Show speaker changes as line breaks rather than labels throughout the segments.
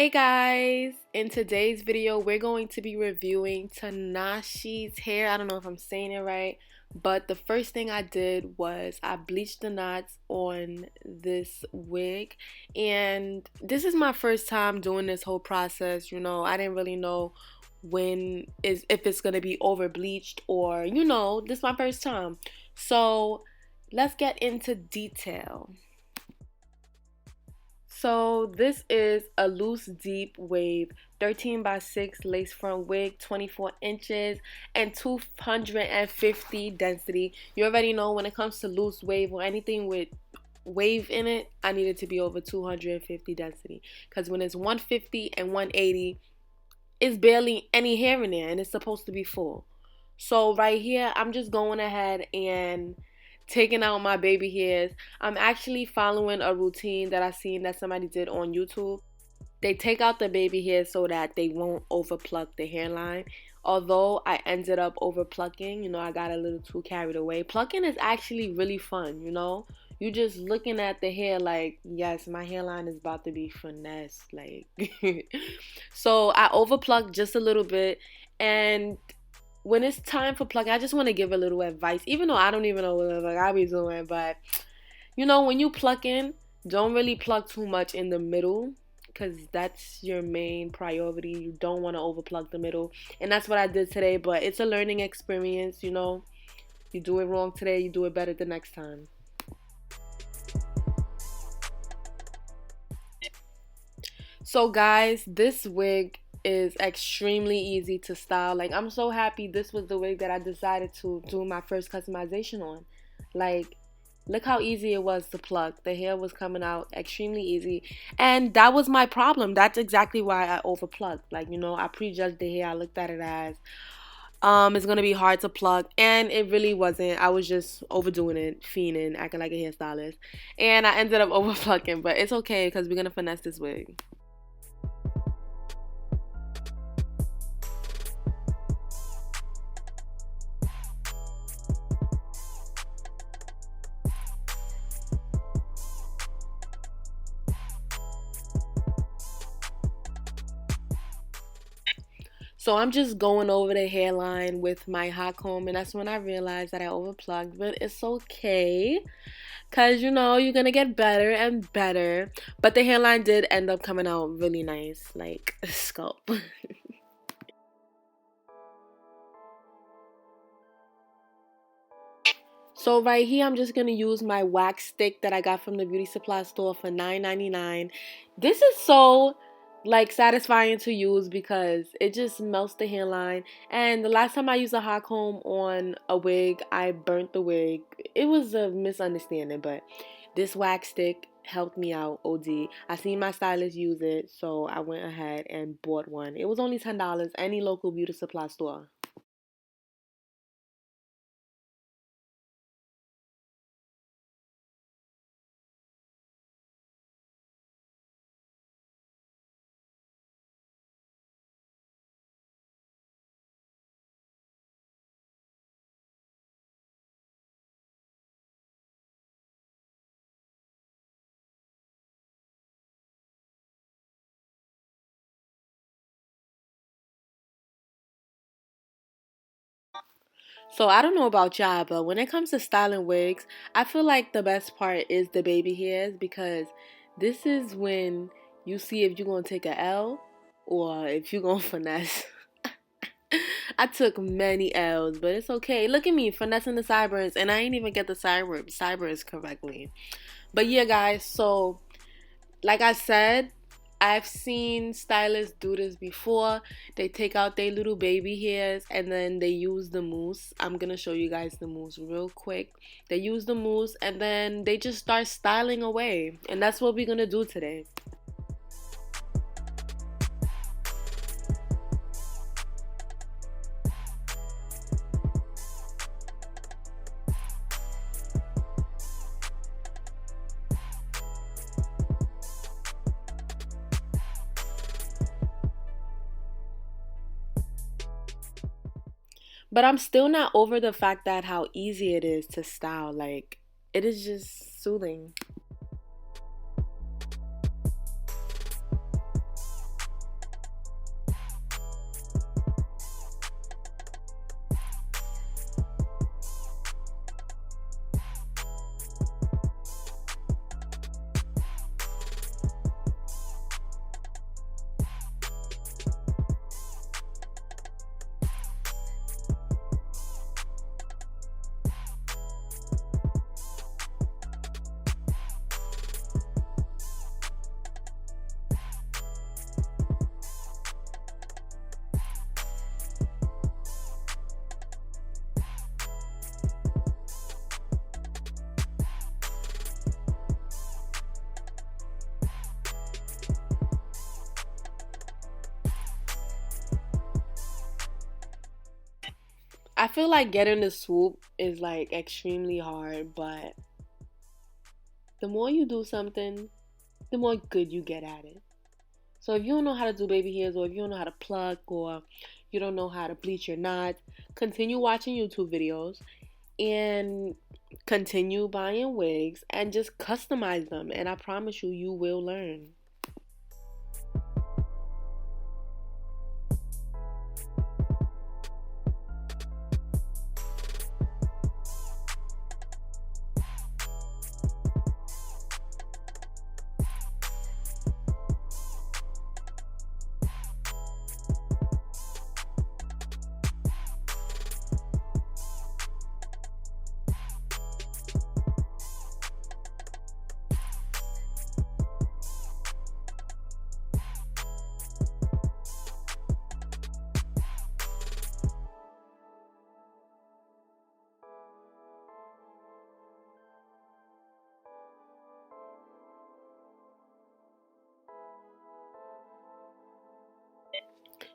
Hey guys, in today's video we're going to be reviewing Tinashe's hair. I don't know if I'm saying it right, but the first thing I did was I bleached the knots on this wig, and this is my first time doing this whole process. I didn't really know if it's gonna be over bleached, or this is my first time. So let's get into detail. So this is a loose deep wave 13 by 6 lace front wig, 24 inches and 250 density. You already know when it comes to loose wave or anything with wave in it, I need it to be over 250 density, because when it's 150 and 180, it's barely any hair in there and it's supposed to be full. So right here, I'm just going ahead and taking out my baby hairs. I'm actually following a routine that I seen that somebody did on YouTube. They take out the baby hairs so that they won't overpluck the hairline. Although I ended up over plucking, I got a little too carried away. Plucking is actually really fun. You just looking at the hair like, yes, my hairline is about to be finessed. Like, so I overplucked just a little bit, and when it's time for plucking, I just want to give a little advice, even though I don't even know what I be doing. But when you plucking, don't really pluck too much in the middle, because that's your main priority. You don't want to overpluck the middle, and that's what I did today. But it's a learning experience. You do it wrong today, you do it better the next time. So guys, this wig is extremely easy to style. Like, I'm so happy this was the wig that I decided to do my first customization on. Like, look how easy it was to pluck. The hair was coming out extremely easy, and that was my problem. That's exactly why I overplucked. Like, I prejudged the hair. I looked at it as it's gonna be hard to pluck, and it really wasn't. I was just overdoing it, fiending, acting like a hairstylist, and I ended up overplucking. But it's okay, because we're gonna finesse this wig. So I'm just going over the hairline with my hot comb, and that's when I realized that I overplugged. But it's okay, because you're gonna get better and better. But the hairline did end up coming out really nice, like a scalp. So right here, I'm just going to use my wax stick that I got from the beauty supply store for $9.99. This is so, like, satisfying to use because it just melts the hairline. And the last time I used a hot comb on a wig, I burnt the wig. It was a misunderstanding, but this wax stick helped me out OD. I seen my stylist use it, so I went ahead and bought one. It was only $10, any local beauty supply store. So I don't know about y'all, but when it comes to styling wigs, I feel like the best part is the baby hairs, because this is when you see if you're going to take a L or if you're going to finesse. I took many L's, but it's okay. Look at me finessing the sideburns, and I ain't even get the sideburns correctly. But yeah, guys, so like I said, I've seen stylists do this before. They take out their little baby hairs and then they use the mousse. I'm gonna show you guys the mousse real quick. They use the mousse and then they just start styling away. And that's what we're gonna do today. But I'm still not over the fact that how easy it is to style. Like, it is just soothing. I feel like getting the swoop is like extremely hard, but the more you do something, the more good you get at it. So if you don't know how to do baby hairs, or if you don't know how to pluck, or you don't know how to bleach your knots, continue watching YouTube videos and continue buying wigs and just customize them. And I promise you, you will learn.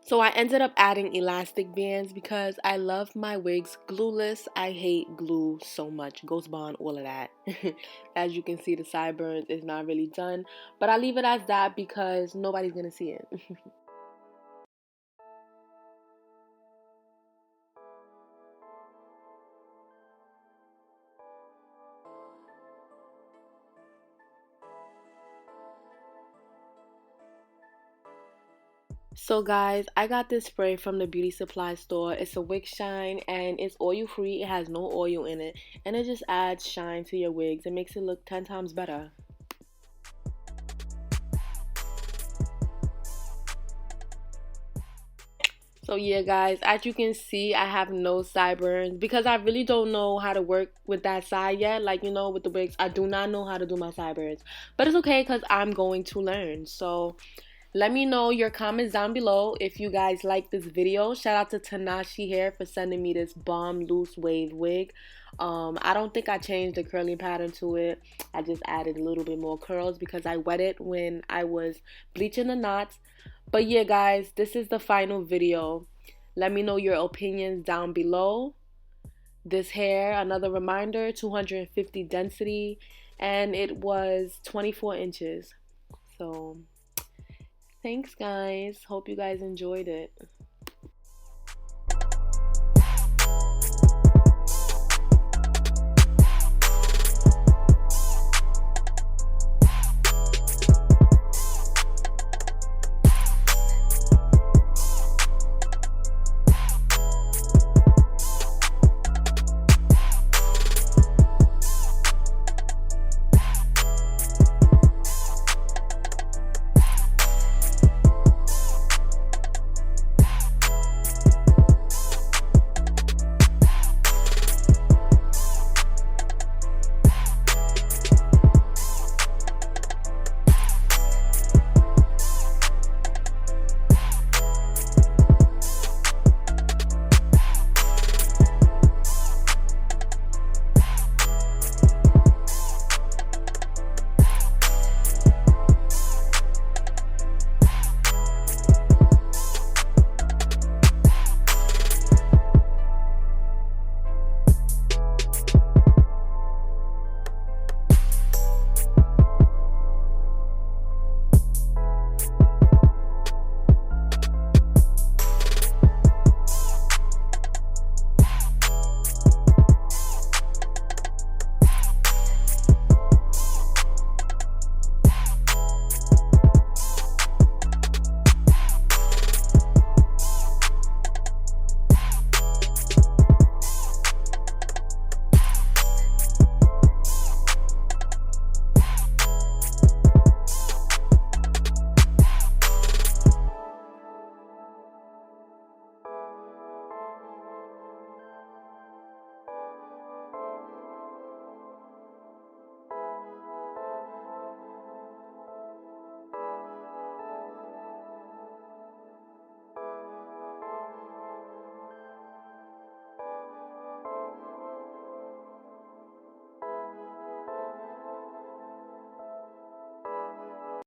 So I ended up adding elastic bands because I love my wigs glueless. I hate glue so much. Ghost bond, all of that. As you can see, the sideburns is not really done. But I leave it as that because nobody's going to see it. So guys, I got this spray from the beauty supply store. It's a wig shine and it's oil free. It has no oil in it. And it just adds shine to your wigs. It makes it look 10 times better. So yeah guys, as you can see, I have no sideburns because I really don't know how to work with that side yet. Like, you know, with the wigs, I do not know how to do my sideburns. But it's okay because I'm going to learn. So let me know your comments down below if you guys like this video. Shout out to Tinashe hair for sending me this bomb loose wave wig. I don't think I changed the curling pattern to it. I just added a little bit more curls because I wet it when I was bleaching the knots. But yeah guys, this is the final video. Let me know your opinions down below. This hair, another reminder, 250 density, and it was 24 inches. So thanks guys, hope you guys enjoyed it.